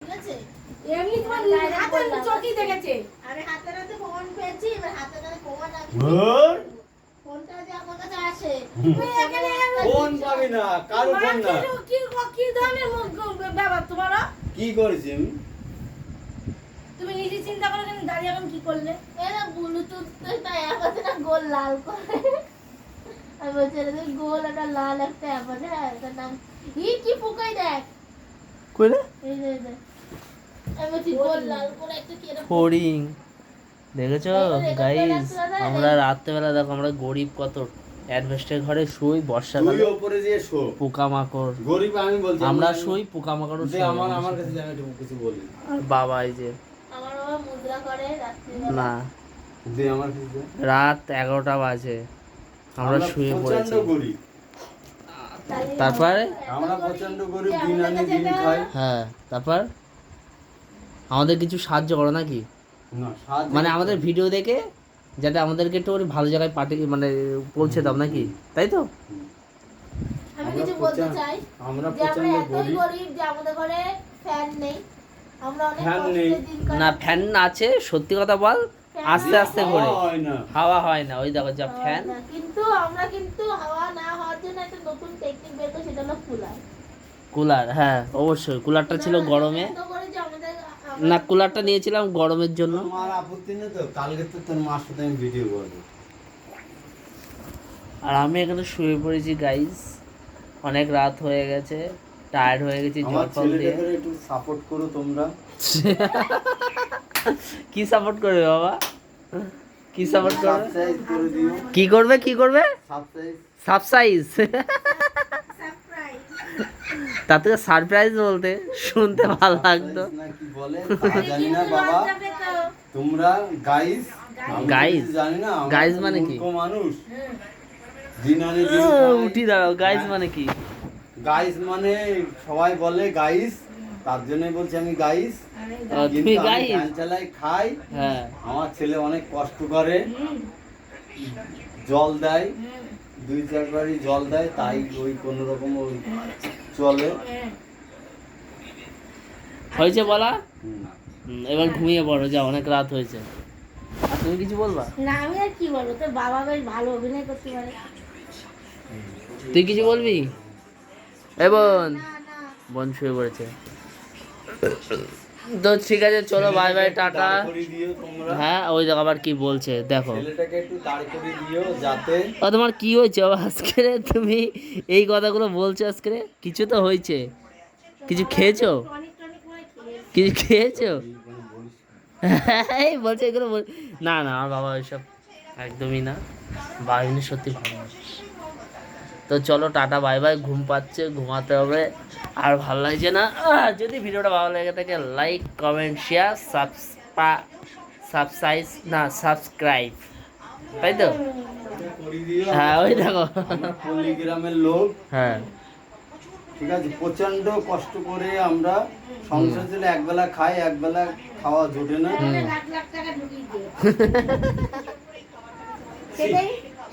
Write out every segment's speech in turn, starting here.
ঠিক আছে এমনি তোমার হাতে চটি দেখেছে আমি হাতে হাতে ফোন পেয়েছি এবার হাতে হাতে ফোন আমি ফোনটা যে আমার কাছে আসে ফোন পাবি না কারো ফোন না কি কি ধরনের ব্যাপার তোমার কি করেছি আমি তুমি নিজে চিন্তা করো কেন দাঁড়িয়ে এখন কি করলে এরা ব্লুটুথ তাই আমাদের না গোল লাল করে আমি বলছি এদের গোল একটা লাল একটা অ্যাপল হ্যাঁ এটার নাম কি পোকাই দেখ কইলে এই যে আমি বলছি গোল লাল করে একটা কি এটা ফড়িং দেখেছো গাইস আমরা রাত্রেবেলা দেখো আমরা গরিব কত অ্যাডভেস্টের ঘরে শুই তুই বর্ষাকালে উপরে যে শো পোকামাকড় গরিব আমি বলছি আমরা শুই পোকামাকড় যে আমার কাছে জানা একটু কিছু বলি আর বাবা এই যে আমার বাবা মুদ্রা করে রাত্রে না যে আমার কাছে দে। রাত 11টা বাজে আমরা শুয়ে প্রচন্ড পড়েছি গরিব তারপরে আমরা প্রচন্ড গরিব দিন আনি দিন খাই হ্যাঁ তারপর আমাদের কিছু সাহায্য করো নাকি না সাহায্য মানে আমাদের ভিডিও দেখে যাতে আমাদেরকে একটু ভালো জায়গায় পাঠিয়ে মানে পৌঁছে দাও নাকি তাই তো আমি কিছু বলতে চাই আমরা যে আমরা প্রচন্ড এতই গরিব গরিব যে আমাদের ঘরে ফ্যান নেই আমরা অনেক ফ্যান নেই। কষ্টে দিন কাটাই না ফ্যান আছে সত্যি কথা বল আস্তে আস্তে করে হয় না হাওয়া হয় না ওই দেখো যা ফ্যান না, কিন্তু আমরা কিন্তু হাওয়া না হওয়ার জন্য একটা নতুন টেকনিক বের করি সেটা হলো কুলার কুলার হ্যাঁ অবশ্যই কুলারটা ছিল গরমে এত করে যে আমাদের না কুলারটা নিয়েছিলাম গরমের জন্য তোমার আপত্তি নেই তো কালকে তো তোর মার সাথে আমি ভিডিও করবো আর আমি এখানে শুয়ে পড়েছি গাইস অনেক রাত হয়ে গেছে টায়ার্ড হয়ে গেছি আমার জল ফল দিয়ে ছেলেটাকে একটু সাপোর্ট করো তোমরা কি সাপোর্ট করবে বাবা কি সাপোর্ট করবে সাবস্ক্রাইব করে দিও কি করবে কি করবে সাবস্ক্রাইব সাবসাইজ তার থেকে সারপ্রাইজ বলতে শুনতে ভালো লাগতো না কি বলে তা জানি না বাবা তোমরা গাইস Guys? জানি না আমরা Guys তো মানে কি? মূর্খ মানুষ দিন আনি দিন উঠি দাঁড়াও গাইজ মানে কি গাইস মানে সবাই বলে গাইস তার জন্যই বলছি আমি গাইস তুমি গাইজ ফ্যান চালাই খাই হ্যাঁ আমার ছেলে অনেক কষ্ট করে জল দেয় 2-4 বারই জল দেয় তাই ওই কোনো রকম ওই চলে হয়েছে বলা হুম। এবার ঘুমিয়ে পড়ো যা অনেক রাত হয়েছে আর তুমি কিছু বলবা না আমি আর কি বলবো তোর বাবা বেশ ভালো অভিনয় করতে পারে তুই কিছু বলবি এ বোন না না বোন শুয়ে পড়েছে তো ঠিক আছে চলো বাই বাই টাটা দাঁড় করিয়ে দিও তোমরা হ্যাঁ ওই দেখো আবার কি বলছে দেখো ছেলেটাকে একটু দাঁড় করিয়ে দিও যাতে ও তোমার কি হয়েছে বাবা আজকে তুমি এই কথাগুলো বলছো আজকে কিছু তো হয়েছে কিছু খেয়েছো টনিক টনিক করে খেয়ে কিছু খেয়েছো এই বলছে এগুলো না না আমার বাবা ওইসব একদমই না বাহিনী সত্যি ভালো মানুষ। তো চলো টাটা বাই বাই ঘুম পাচ্ছে ঘুমাতে হবে আর ভালো লাগছে না যদি ভিডিওটা ভালো লেগে থাকে লাইক কমেন্ট শেয়ার সাবস্ক্রাইব তাই তো করিয়ে দিও হ্যাঁ ওই দেখো আমরা পল্লী গ্রামের লোক হ্যাঁ ঠিক আছে প্রচন্ড কষ্ট করে আমরা সংসার চলে একবেলা খাই একবেলা খাওয়া জোটে না লাখ লাখ টাকা ঢুকিয়ে দিও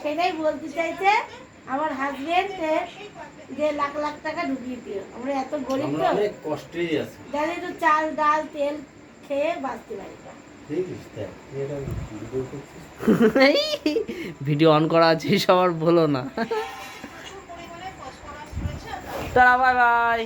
সেটাই বলতে চাইছে আমার হাজবেন্ড যে লাখ লাখ টাকা ঢুকিয়ে দিও আমরা এত গরিব আমরা তো অনেক কষ্টেই আছি যাতে একটু চাল ডাল তেল খেয়ে বাঁচতে পারি ঠিক আছে এটা ভিডিও করছিস ভিডিও অন করা আছে সবার বলো না তারা বাই বাই